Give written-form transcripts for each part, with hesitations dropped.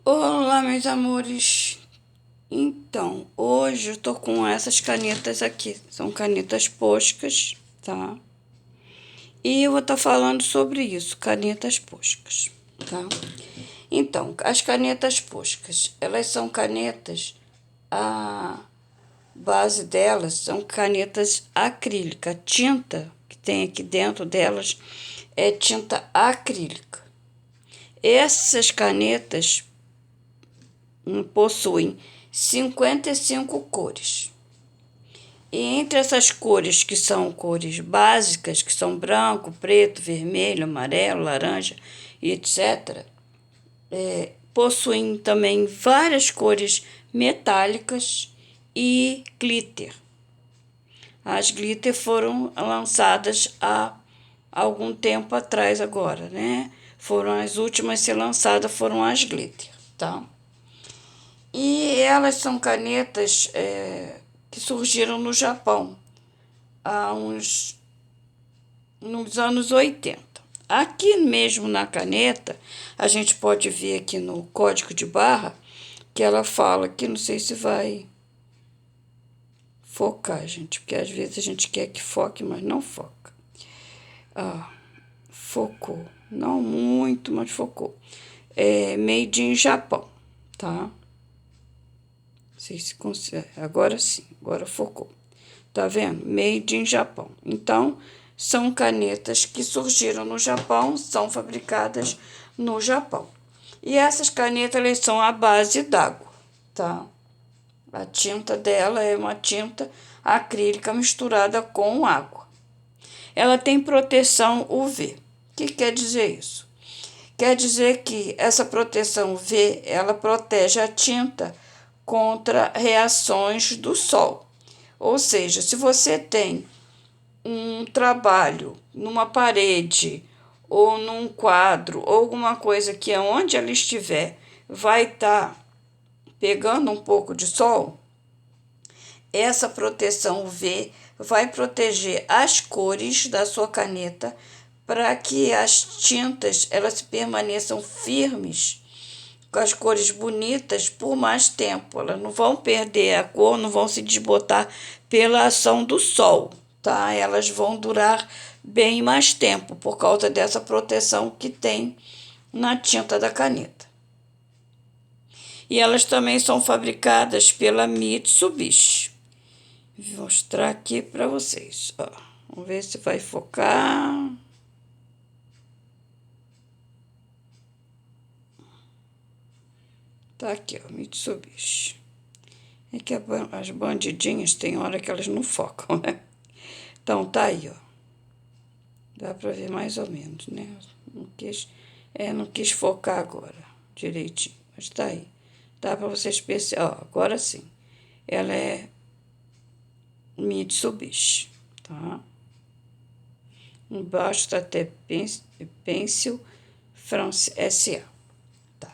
Olá, meus amores. Então, hoje eu tô com essas canetas aqui. São canetas poscas, tá? E eu vou estar falando sobre isso, canetas poscas, tá? Então, as canetas poscas, elas são canetas, a base delas são canetas acrílicas. A tinta que tem aqui dentro delas é tinta acrílica. Essas canetas possuem 55 cores. E entre essas cores, que são cores básicas, que são branco, preto, vermelho, amarelo, laranja e etc., possuem também várias cores metálicas e glitter. As glitter foram lançadas há algum tempo atrás agora, né? Foram as últimas a ser lançadas, foram as glitter, tá? E elas são canetas que surgiram no Japão nos anos 80. Aqui mesmo na caneta, a gente pode ver aqui no código de barra que ela fala que não sei se vai focar, gente, porque às vezes a gente quer que foque, mas não foca. Focou. Não muito, mas focou. É made in Japão, tá? Não sei se consegue. Agora sim, agora focou. Tá vendo? Made in Japão. Então, são canetas que surgiram no Japão, são fabricadas no Japão. E essas canetas, elas são à base d'água, tá? A tinta dela é uma tinta acrílica misturada com água. Ela tem proteção UV. O que quer dizer isso? Quer dizer que essa proteção UV, ela protege a tinta contra reações do sol. Ou seja, se você tem um trabalho numa parede ou num quadro ou alguma coisa que onde ela estiver vai estar pegando um pouco de sol, essa proteção UV vai proteger as cores da sua caneta para que as tintas elas permaneçam firmes com as cores bonitas por mais tempo. Elas não vão perder a cor, não vão se desbotar pela ação do sol, tá? Elas vão durar bem mais tempo por causa dessa proteção que tem na tinta da caneta. E elas também são fabricadas pela Mitsubishi. Vou mostrar aqui para vocês. Ó, vamos ver se vai focar. Tá aqui, ó, Mitsubishi. É que as bandidinhas tem hora que elas não focam, né? Então, tá aí, ó. Dá pra ver mais ou menos, né? Não quis focar agora direitinho, mas tá aí. Dá pra vocês perceber, ó, agora sim. Ela é Mitsubishi, tá? Embaixo tá até Pencil France SA, tá?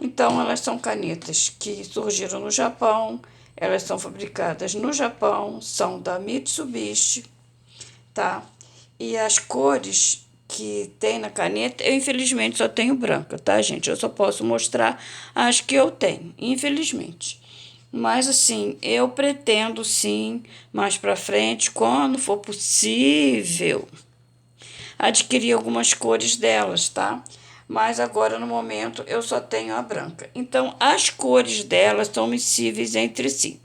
Então, elas são canetas que surgiram no Japão, elas são fabricadas no Japão, são da Mitsubishi, tá? E as cores que tem na caneta, eu infelizmente só tenho branca, tá, gente? Eu só posso mostrar as que eu tenho, infelizmente. Mas assim, eu pretendo sim, mais para frente, quando for possível, adquirir algumas cores delas, tá? Mas agora no momento eu só tenho a branca. Então as cores delas são miscíveis entre si.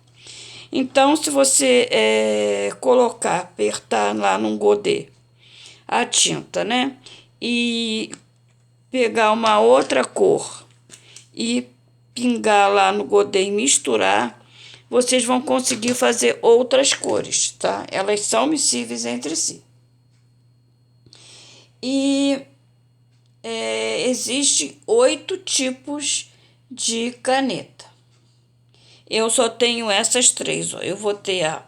Então, se você colocar, apertar lá num godê a tinta, né? E pegar uma outra cor e pingar lá no godê e misturar, vocês vão conseguir fazer outras cores, tá? Elas são miscíveis entre si. E existem 8 tipos de caneta. Eu só tenho essas 3, ó. Eu vou ter a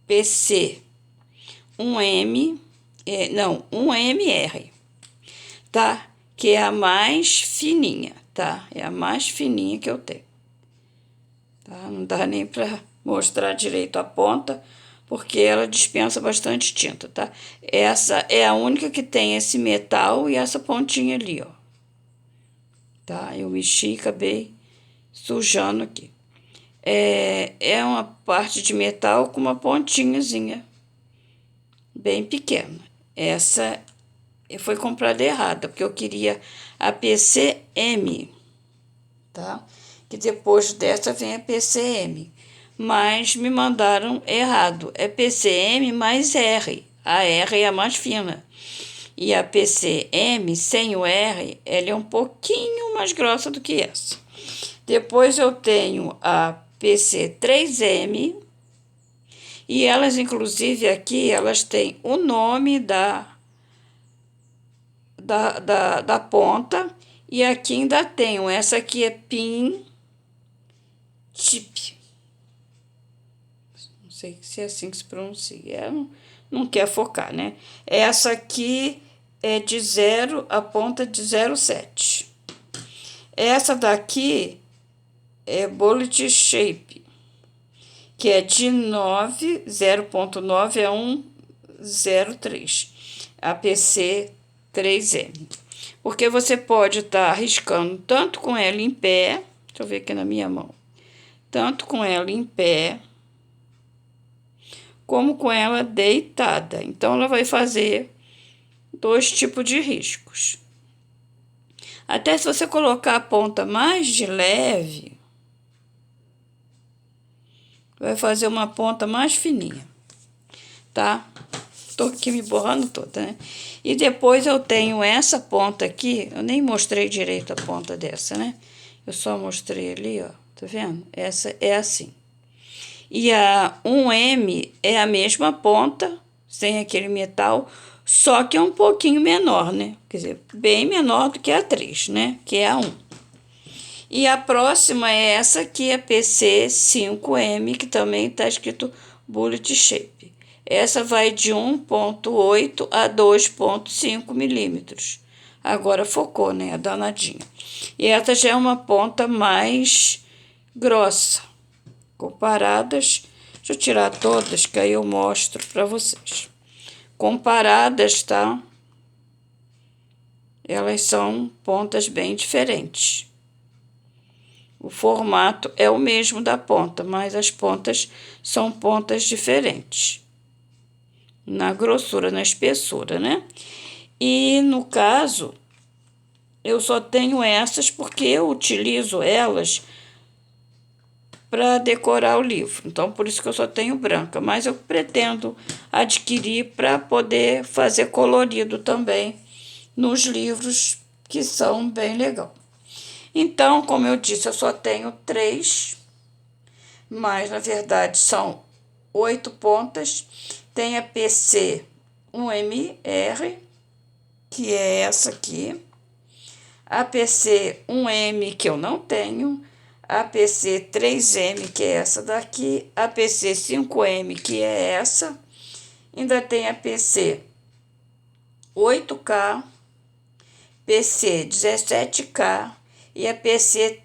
PC 1M, não, 1MR, tá? Que é a mais fininha, tá? É a mais fininha que eu tenho. Tá? Não dá nem para mostrar direito a ponta, porque ela dispensa bastante tinta, tá? Essa é a única que tem esse metal e essa pontinha ali, ó. tá? Eu mexi e acabei sujando aqui. É uma parte de metal com uma pontinhazinha bem pequena. Essa foi comprada errada, porque eu queria a PCM, tá? Que depois dessa vem a PCM. Mas me mandaram errado. É PCM mais R. A R é a mais fina. E a PCM, sem o R, ela é um pouquinho mais grossa do que essa. Depois eu tenho a PC3M. E elas, inclusive, aqui, elas têm o nome da ponta. E aqui ainda tenho, essa aqui é Pin Tip. Não sei se é assim que se pronuncia. Não quer focar, né? Essa aqui é de 0, a ponta de 0,7. Essa daqui é Bullet Shape, que é de 9, 0,9 a 1,03. APC 3M. Porque você pode estar arriscando tanto com ela em pé, deixa eu ver aqui na minha mão, tanto com ela em pé, como com ela deitada. Então, ela vai fazer 2 tipos de riscos. Até se você colocar a ponta mais de leve, vai fazer uma ponta mais fininha, tá? Tô aqui me borrando toda, né? E depois eu tenho essa ponta aqui, eu nem mostrei direito a ponta dessa, né? Eu só mostrei ali, ó, tá vendo? Essa é assim. E a 1M é a mesma ponta, sem aquele metal, só que é um pouquinho menor, né? Quer dizer, bem menor do que a 3, né? Que é a 1. E a próxima é essa aqui, a PC5M, que também está escrito Bullet Shape. Essa vai de 1,8 a 2,5 milímetros. Agora focou, né? A danadinha. E essa já é uma ponta mais grossa. Comparadas, deixa eu tirar todas, que aí eu mostro para vocês. Comparadas, tá? Elas são pontas bem diferentes. O formato é o mesmo da ponta, mas as pontas são pontas diferentes. Na grossura, na espessura, né? E no caso, eu só tenho essas porque eu utilizo elas para decorar o livro. Então, por isso que eu só tenho branca. Mas eu pretendo adquirir para poder fazer colorido também nos livros, que são bem legal. Então, como eu disse, eu só tenho 3, mas na verdade são 8 pontas. Tem a PC 1MR, que é essa aqui. A PC 1M, que eu não tenho. A PC 3M, que é essa daqui. A PC 5M, que é essa. Ainda tem a PC 8K, PC 17K e a PCF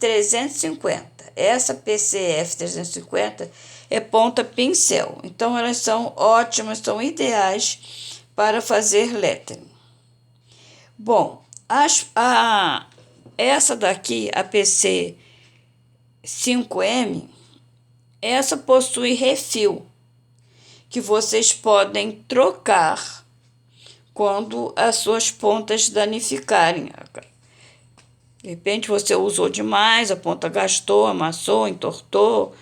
350. Essa PCF 350 é ponta pincel. Então, elas são ótimas, são ideais para fazer lettering. Bom, essa daqui, a PC 5M, essa possui refil, que vocês podem trocar quando as suas pontas danificarem. De repente você usou demais, a ponta gastou, amassou, entortou,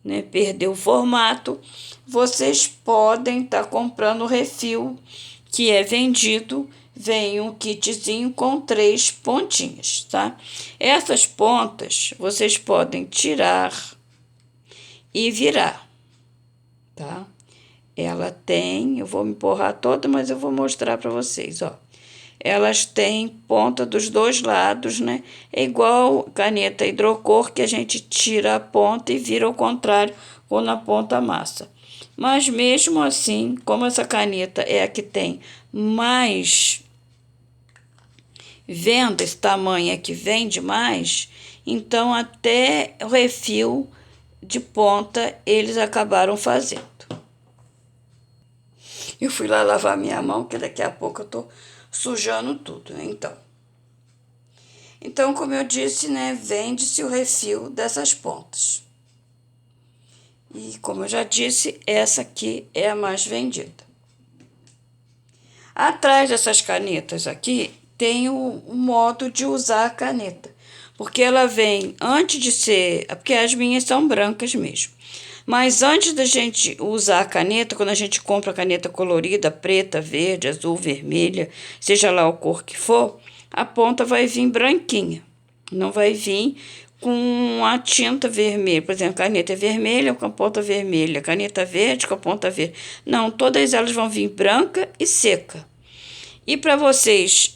né, perdeu o formato. Vocês podem estar comprando o refil, que é vendido, vem um kitzinho com 3 pontinhas, tá? Essas pontas vocês podem tirar e virar, tá? Ela tem, eu vou me borrar toda, mas eu vou mostrar para vocês, ó. Elas têm ponta dos 2 lados, né? É igual caneta hidrocor, que a gente tira a ponta e vira ao contrário quando a ponta amassa. Mas mesmo assim, como essa caneta é a que tem mais venda, esse tamanho é que vende mais, então até o refil de ponta eles acabaram fazendo. Eu fui lá lavar minha mão, que daqui a pouco eu tô sujando tudo, né? Então, como eu disse, né, vende-se o refil dessas pontas. E como eu já disse, essa aqui é a mais vendida. Atrás dessas canetas aqui tem o modo de usar a caneta, porque ela vem antes de ser, porque as minhas são brancas mesmo. Mas antes da gente usar a caneta, quando a gente compra a caneta colorida, preta, verde, azul, vermelha, seja lá o cor que for, a ponta vai vir branquinha. Não vai vir com a tinta vermelha. Por exemplo, caneta é vermelha com a ponta vermelha, caneta verde com a ponta verde. Não, todas elas vão vir branca e seca. E para vocês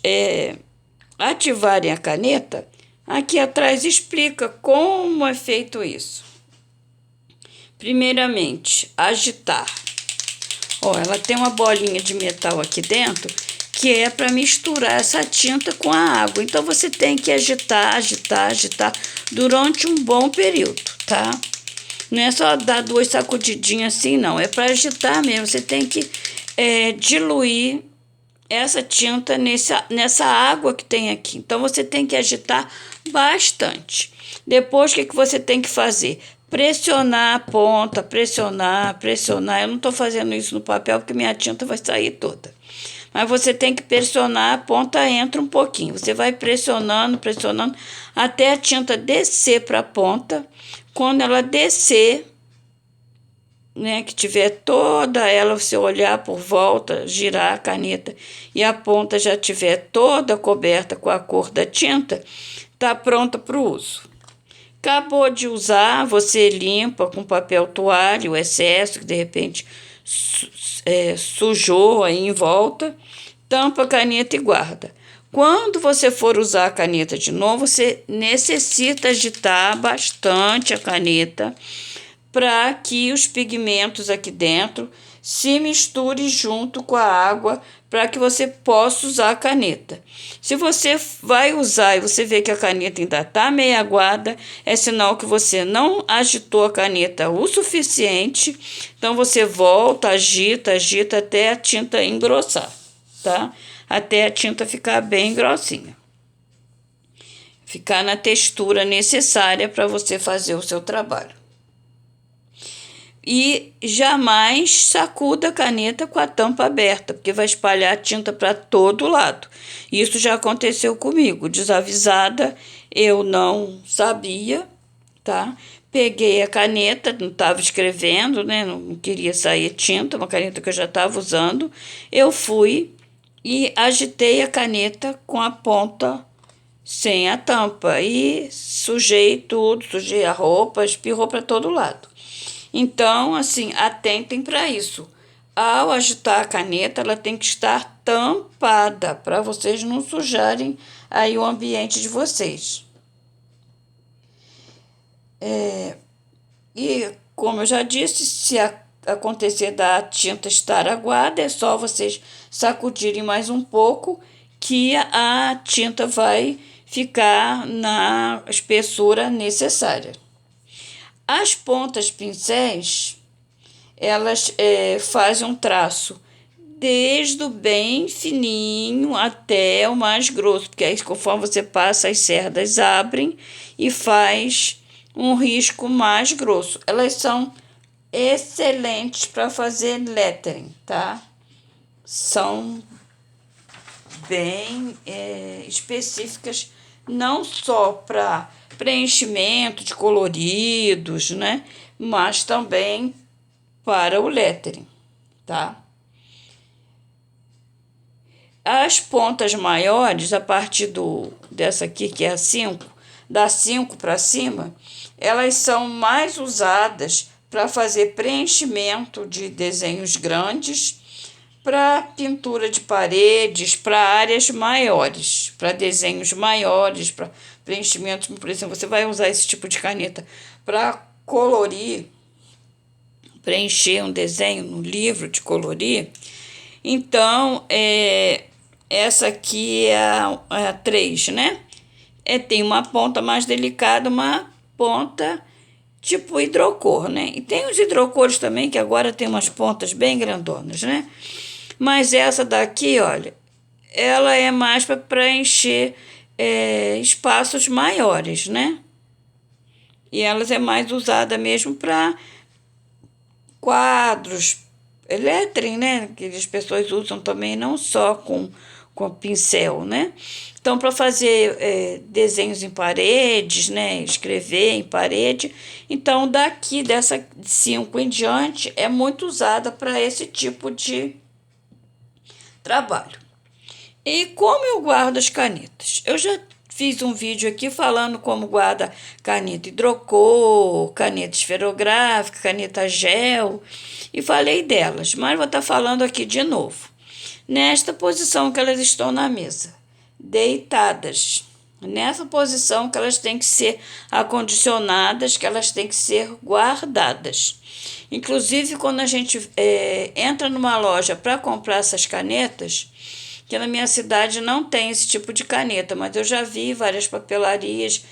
ativarem a caneta, aqui atrás explica como é feito isso. Primeiramente, agitar. Ó, ela tem uma bolinha de metal aqui dentro que é para misturar essa tinta com a água. Então, você tem que agitar, agitar, agitar durante um bom período, tá? Não é só dar 2 sacudidinhas assim, não. É para agitar mesmo. Você tem que diluir essa tinta nessa água que tem aqui. Então, você tem que agitar bastante. Depois, o que você tem que fazer? Pressionar a ponta, pressionar, pressionar. Eu não estou fazendo isso no papel porque minha tinta vai sair toda. Mas você tem que pressionar, a ponta entra um pouquinho. Você vai pressionando, pressionando, até a tinta descer para a ponta. Quando ela descer, né, que tiver toda ela, você olhar por volta, girar a caneta e a ponta já tiver toda coberta com a cor da tinta, tá pronta para o uso. Acabou de usar, você limpa com papel toalha o excesso que de repente sujou aí em volta, tampa a caneta e guarda. Quando você for usar a caneta de novo, você necessita agitar bastante a caneta para que os pigmentos aqui dentro se misturem junto com a água para que você possa usar a caneta. Se você vai usar e você vê que a caneta ainda está meio aguada, é sinal que você não agitou a caneta o suficiente. Então, você volta, agita, agita até a tinta engrossar, tá? Até a tinta ficar bem grossinha. Ficar na textura necessária para você fazer o seu trabalho. E jamais sacuda a caneta com a tampa aberta, porque vai espalhar a tinta para todo lado. Isso já aconteceu comigo. Desavisada, eu não sabia, tá? Peguei a caneta, não estava escrevendo, né? Não queria sair tinta, uma caneta que eu já estava usando. Eu fui e agitei a caneta com a ponta sem a tampa e sujei tudo, sujei a roupa, espirrou para todo lado. Então, assim, atentem para isso. Ao agitar a caneta, ela tem que estar tampada para vocês não sujarem aí o ambiente de vocês. E, como eu já disse, se acontecer da tinta estar aguada, é só vocês sacudirem mais um pouco que a tinta vai ficar na espessura necessária. As pontas pincéis, elas fazem um traço desde o bem fininho até o mais grosso, porque aí conforme você passa, as cerdas abrem e faz um risco mais grosso. Elas são excelentes para fazer lettering, tá? São bem específicas, não só para preenchimento de coloridos, né? Mas também para o lettering, tá? As pontas maiores, a partir dessa aqui, que é a 5, da 5 para cima, elas são mais usadas para fazer preenchimento de desenhos grandes, para pintura de paredes, para áreas maiores, para desenhos maiores, para preenchimentos. Por exemplo, você vai usar esse tipo de caneta para colorir, preencher um desenho no livro de colorir. Então, essa aqui é a 3, né? Tem uma ponta mais delicada, uma ponta tipo hidrocor, né? E tem os hidrocores também, que agora tem umas pontas bem grandonas, né? Mas essa daqui, olha, ela é mais para preencher espaços maiores, né? E elas é mais usada mesmo para quadros, lettering, né? Que as pessoas usam também, não só com pincel, né? Então, para fazer desenhos em paredes, né? Escrever em parede. Então, daqui dessa 5 em diante, é muito usada para esse tipo de trabalho. E como eu guardo as canetas? Eu já fiz um vídeo aqui falando como guarda caneta hidrocor, caneta esferográfica, caneta gel, e falei delas, mas vou estar falando aqui de novo. Nesta posição que elas estão na mesa, deitadas. Nessa posição que elas têm que ser acondicionadas, que elas têm que ser guardadas. Inclusive, quando a gente entra numa loja para comprar essas canetas, que na minha cidade não tem esse tipo de caneta, mas eu já vi várias papelarias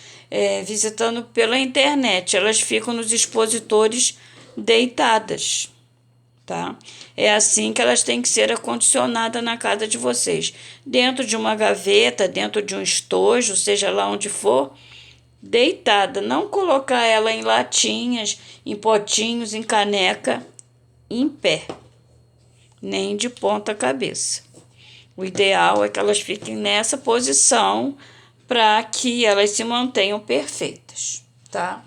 visitando pela internet. Elas ficam nos expositores deitadas, tá? É assim que elas têm que ser acondicionadas na casa de vocês. Dentro de uma gaveta, dentro de um estojo, seja lá onde for, deitada. Não colocar ela em latinhas, em potinhos, em caneca, em pé, nem de ponta cabeça. O ideal é que elas fiquem nessa posição para que elas se mantenham perfeitas, tá?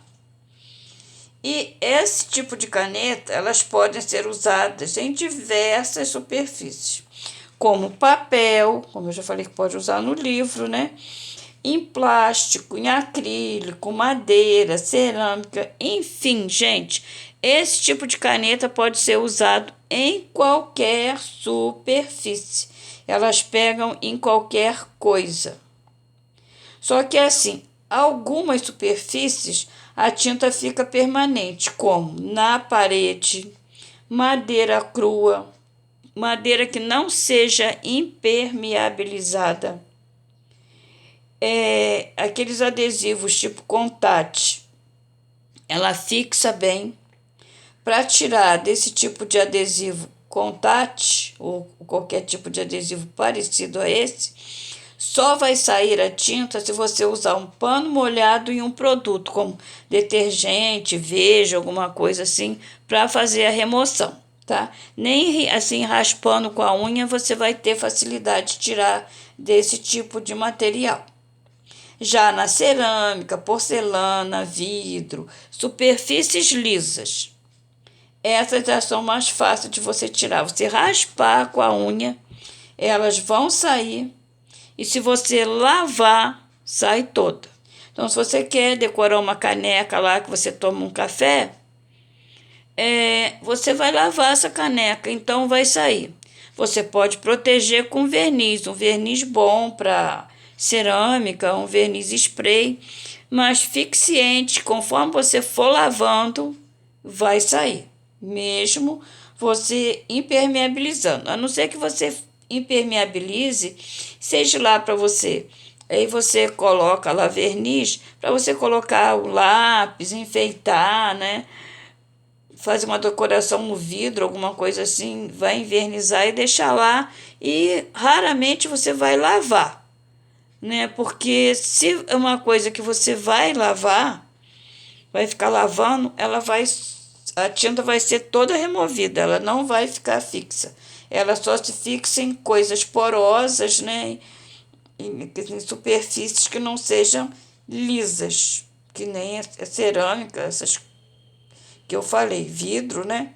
E esse tipo de caneta, elas podem ser usadas em diversas superfícies, como papel, como eu já falei que pode usar no livro, né? Em plástico, em acrílico, madeira, cerâmica, enfim, gente, esse tipo de caneta pode ser usado em qualquer superfície. Elas pegam em qualquer coisa. Só que assim, algumas superfícies a tinta fica permanente, como na parede, madeira crua, madeira que não seja impermeabilizada, aqueles adesivos tipo contact, ela fixa bem. Para tirar desse tipo de adesivo contact ou qualquer tipo de adesivo parecido a esse, só vai sair a tinta se você usar um pano molhado e um produto como detergente, veja, alguma coisa assim, para fazer a remoção, tá? Nem assim raspando com a unha você vai ter facilidade de tirar desse tipo de material. Já na cerâmica, porcelana, vidro, superfícies lisas, essas já são mais fáceis de você tirar. Você raspar com a unha, elas vão sair. E se você lavar, sai toda. Então, se você quer decorar uma caneca lá que você toma um café, você vai lavar essa caneca, então vai sair. Você pode proteger com verniz, um verniz bom para cerâmica, um verniz spray, mas fixante, conforme você for lavando, vai sair, mesmo você impermeabilizando. A não ser que você impermeabilize, seja lá para você. Aí você coloca lá verniz para você colocar o lápis, enfeitar, né? Fazer uma decoração no vidro, alguma coisa assim, vai envernizar e deixar lá. E raramente você vai lavar, né? Porque se é uma coisa que você vai lavar, vai ficar lavando, a tinta vai ser toda removida, ela não vai ficar fixa. Ela só se fixa em coisas porosas, né? Em superfícies que não sejam lisas, que nem a cerâmica, essas que eu falei, vidro, né?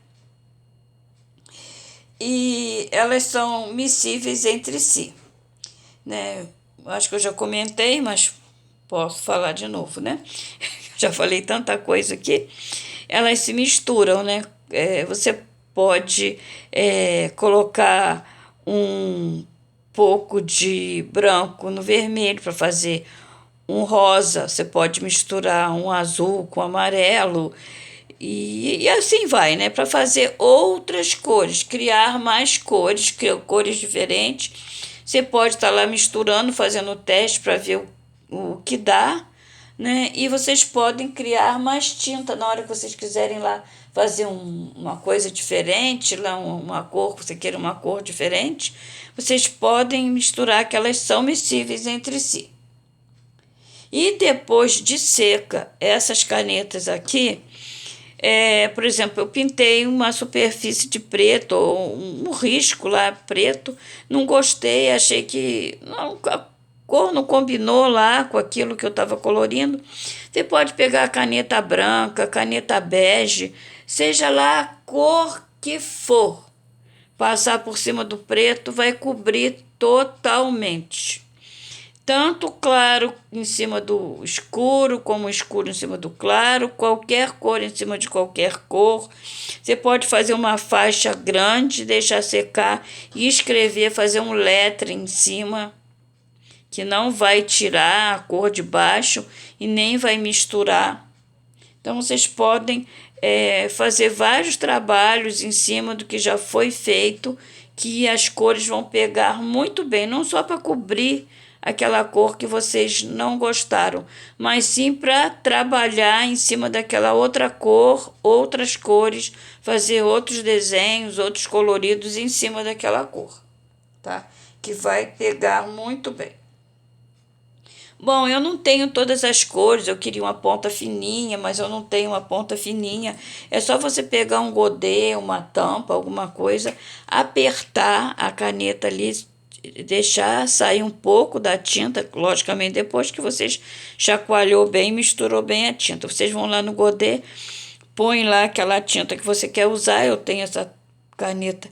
E elas são miscíveis entre si, né? Acho que eu já comentei, mas posso falar de novo, né? Já falei tanta coisa aqui. Elas se misturam, né? Você pode colocar um pouco de branco no vermelho para fazer um rosa. Você pode misturar um azul com amarelo e assim vai, né? Para fazer outras cores, criar mais cores, cores diferentes. Você pode estar lá misturando, fazendo o teste para ver o que dá, né? E vocês podem criar mais tinta na hora que vocês quiserem lá fazer uma coisa diferente, lá uma cor, você queira uma cor diferente, vocês podem misturar que elas são miscíveis entre si. E depois de seca, essas canetas aqui, por exemplo, eu pintei uma superfície de preto, ou um risco lá preto, não gostei, achei que não, a cor não combinou lá com aquilo que eu estava colorindo. Você pode pegar a caneta branca, caneta bege, seja lá a cor que for, passar por cima do preto vai cobrir totalmente. Tanto claro em cima do escuro, como escuro em cima do claro, qualquer cor em cima de qualquer cor. Você pode fazer uma faixa grande, deixar secar e escrever, fazer um lettering em cima, que não vai tirar a cor de baixo e nem vai misturar. Então, vocês podem fazer vários trabalhos em cima do que já foi feito, que as cores vão pegar muito bem, não só para cobrir aquela cor que vocês não gostaram, mas sim para trabalhar em cima daquela outra cor, outras cores, fazer outros desenhos, outros coloridos em cima daquela cor, tá? Que vai pegar muito bem. Bom, eu não tenho todas as cores, eu queria uma ponta fininha, mas eu não tenho uma ponta fininha. É só você pegar um godê, uma tampa, alguma coisa, apertar a caneta ali, deixar sair um pouco da tinta, logicamente depois que vocês chacoalhou bem, misturou bem a tinta. Vocês vão lá no godê, põe lá aquela tinta que você quer usar, eu tenho essa caneta,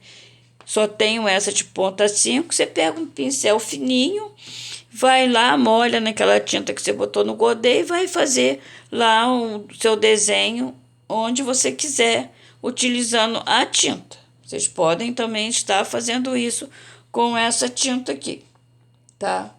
só tenho essa de ponta 5, você pega um pincel fininho, vai lá, molha naquela tinta que você botou no godê e vai fazer lá o seu desenho onde você quiser, utilizando a tinta. Vocês podem também estar fazendo isso com essa tinta aqui, tá?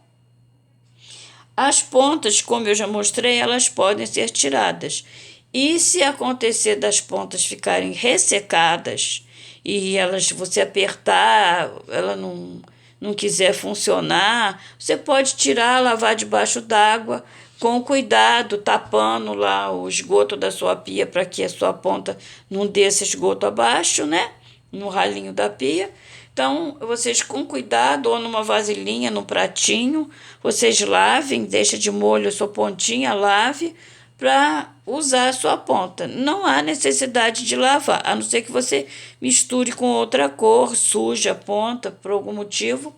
As pontas, como eu já mostrei, elas podem ser tiradas. E se acontecer das pontas ficarem ressecadas e elas você apertar, ela não quiser funcionar, você pode tirar, lavar debaixo d'água, com cuidado, tapando lá o esgoto da sua pia para que a sua ponta não desça esgoto abaixo, né? No ralinho da pia. Então, vocês com cuidado, ou numa vasilhinha, num pratinho, vocês lavem, deixa de molho a sua pontinha, lave para usar a sua ponta. Não há necessidade de lavar, a não ser que você misture com outra cor, suja a ponta por algum motivo,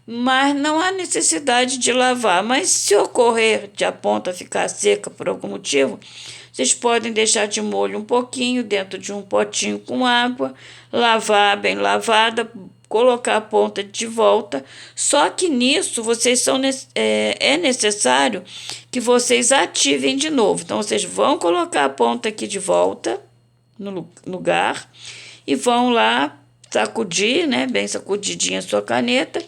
mas não há necessidade de lavar. Mas se ocorrer de a ponta ficar seca por algum motivo, vocês podem deixar de molho um pouquinho dentro de um potinho com água, lavar bem lavada, colocar a ponta de volta. Só que nisso é necessário que vocês ativem de novo. Então, vocês vão colocar a ponta aqui de volta no lugar e vão lá sacudir, né, bem sacudidinha a sua caneta,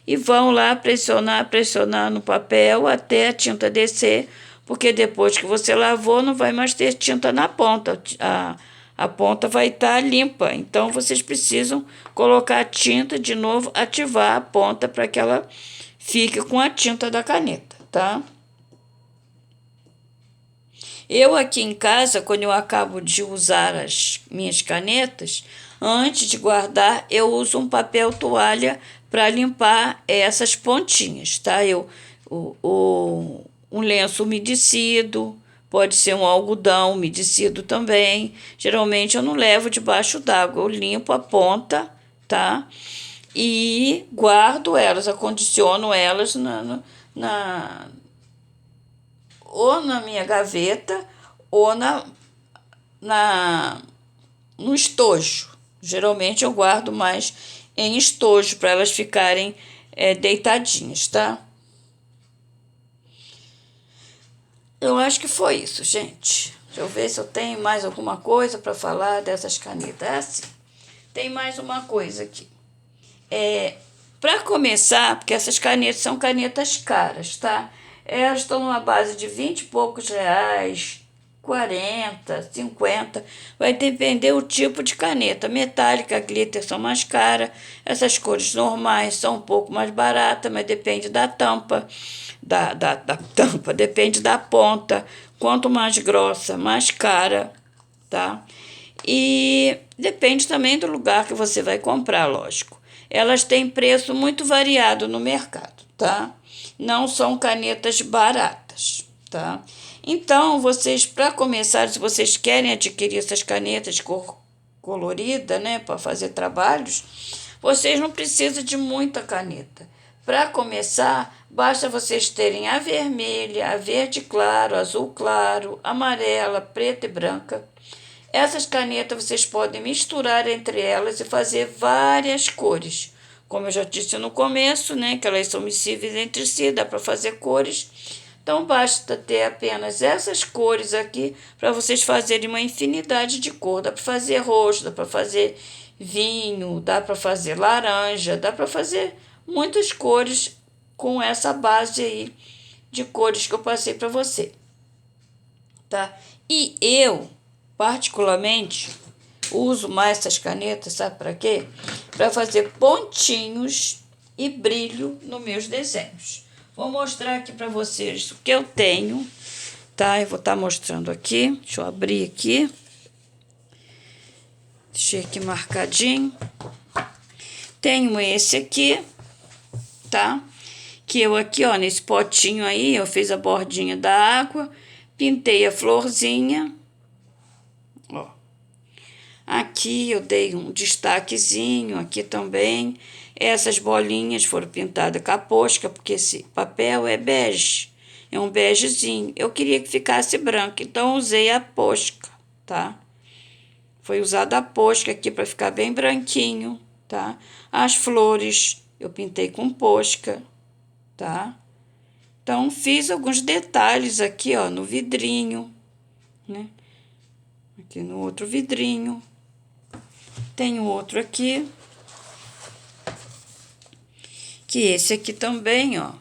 e vão lá pressionar no papel até a tinta descer, porque depois que você lavou não vai mais ter tinta na ponta, a ponta vai estar limpa. Então vocês precisam colocar a tinta de novo, ativar a ponta para que ela fique com a tinta da caneta, tá? Eu aqui em casa, quando eu acabo de usar as minhas canetas, antes de guardar, eu uso um papel toalha para limpar essas pontinhas, tá? Um lenço umedecido, pode ser um algodão umedecido também. Geralmente eu não levo debaixo d'água, eu limpo a ponta, tá? E guardo elas, acondiciono elas na ou na minha gaveta ou na no estojo. Geralmente eu guardo mais em estojo para elas ficarem deitadinhas, tá? Eu acho que foi isso, gente. Deixa eu ver se eu tenho mais alguma coisa para falar dessas canetas. É assim, tem mais uma coisa aqui. Para começar, porque essas canetas são canetas caras, tá? Elas estão numa base de 20 e poucos reais, 40, 50, vai depender o tipo de caneta. Metálica, glitter são mais caras, essas cores normais são um pouco mais baratas, mas depende da tampa, da tampa, depende da ponta. Quanto mais grossa, mais cara, tá? E depende também do lugar que você vai comprar, lógico. Elas têm preço muito variado no mercado, tá? Não são canetas baratas, tá? Então, vocês, para começar, se vocês querem adquirir essas canetas de cor colorida, né, para fazer trabalhos, vocês não precisam de muita caneta. Para começar, basta vocês terem a vermelha, a verde claro, azul claro, amarela, preta e branca. Essas canetas vocês podem misturar entre elas e fazer várias cores. Como eu já disse no começo, né, que elas são miscíveis entre si, dá para fazer cores. Então, basta ter apenas essas cores aqui para vocês fazerem uma infinidade de cor. Dá para fazer roxo, dá para fazer vinho, dá para fazer laranja, dá para fazer muitas cores com essa base aí de cores que eu passei para você, tá? E eu, particularmente, uso mais essas canetas, sabe para quê? Para fazer pontinhos e brilho nos meus desenhos. Vou mostrar aqui para vocês o que eu tenho, tá? Eu vou estar mostrando aqui. Deixa eu abrir aqui. Deixei aqui marcadinho. Tenho esse aqui, tá? Que eu aqui, ó, nesse potinho aí, eu fiz a bordinha da água, pintei a florzinha, ó. Aqui eu dei um destaquezinho, aqui também. Essas bolinhas foram pintadas com a posca, porque esse papel é bege, é um begezinho. Eu queria que ficasse branco, então usei a posca, tá? Foi usada a posca aqui para ficar bem branquinho, tá? As flores eu pintei com posca, tá? Então, fiz alguns detalhes aqui, ó, no vidrinho, né? Aqui no outro vidrinho. Tem outro aqui, que esse aqui também, ó.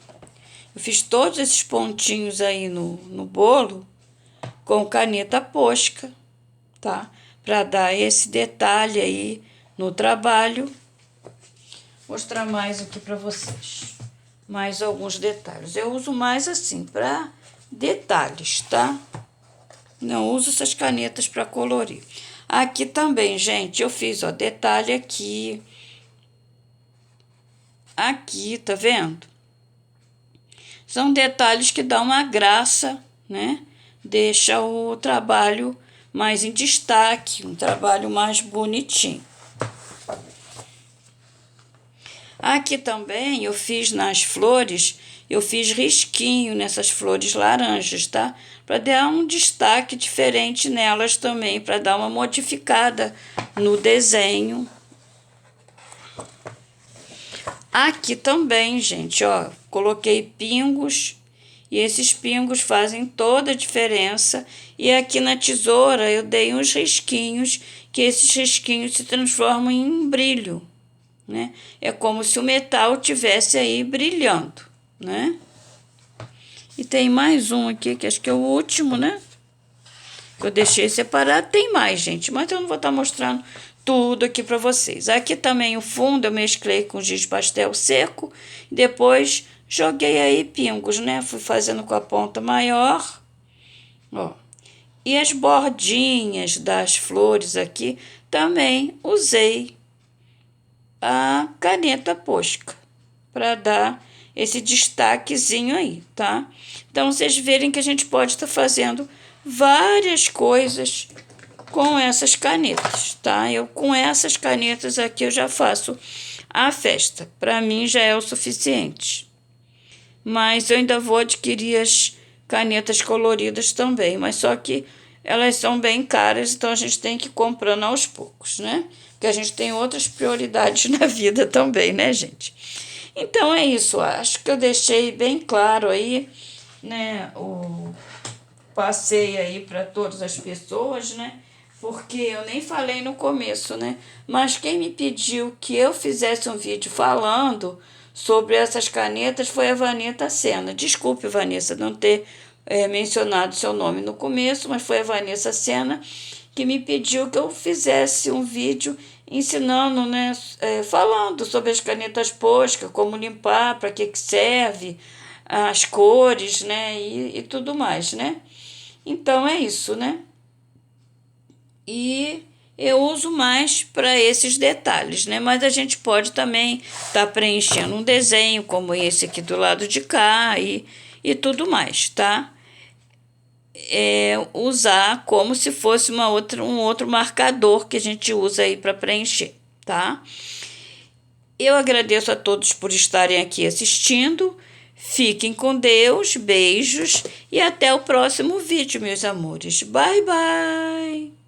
Eu fiz todos esses pontinhos aí no bolo com caneta posca, tá? Para dar esse detalhe aí no trabalho. Mostrar mais aqui para vocês. Mais alguns detalhes. Eu uso mais assim, para detalhes, tá? Não uso essas canetas para colorir. Aqui também, gente, eu fiz, ó, detalhe aqui. Aqui, tá vendo? São detalhes que dão uma graça, né? Deixa o trabalho mais em destaque, um trabalho mais bonitinho. Aqui também eu fiz nas flores, eu fiz risquinho nessas flores laranjas, tá? Para dar um destaque diferente nelas também, para dar uma modificada no desenho. Aqui também, gente, ó, coloquei pingos e esses pingos fazem toda a diferença. E aqui na tesoura eu dei uns risquinhos, que esses risquinhos se transformam em brilho, né? É como se o metal tivesse aí brilhando, né? E tem mais um aqui, que acho que é o último, né? Eu deixei separado, tem mais, gente, mas eu não vou estar mostrando tudo aqui para vocês. Aqui também o fundo eu mesclei com giz pastel seco, depois joguei aí pingos, né? Fui fazendo com a ponta maior, ó. E as bordinhas das flores aqui também usei a caneta posca para dar esse destaquezinho aí, tá? Então, vocês verem que a gente pode estar fazendo várias coisas com essas canetas, tá? Eu com essas canetas aqui eu já faço a festa. Para mim já é o suficiente. Mas eu ainda vou adquirir as canetas coloridas também, mas só que elas são bem caras, então a gente tem que ir comprando aos poucos, né? Porque a gente tem outras prioridades na vida também, né, gente? Então é isso, acho que eu deixei bem claro aí, né, o passei aí para todas as pessoas, né? Porque eu nem falei no começo, né? Mas quem me pediu que eu fizesse um vídeo falando sobre essas canetas foi a Vanessa Sena. Desculpe, Vanessa, não ter mencionado seu nome no começo, mas foi a Vanessa Sena que me pediu que eu fizesse um vídeo ensinando, né, falando sobre as canetas Posca, como limpar, para que serve, as cores, né, e tudo mais, né? Então é isso, né? E eu uso mais para esses detalhes, né? Mas a gente pode também estar preenchendo um desenho como esse aqui do lado de cá e tudo mais, tá? Usar como se fosse um outro marcador que a gente usa aí para preencher, tá? Eu agradeço a todos por estarem aqui assistindo. Fiquem com Deus, beijos e até o próximo vídeo, meus amores. Bye, bye!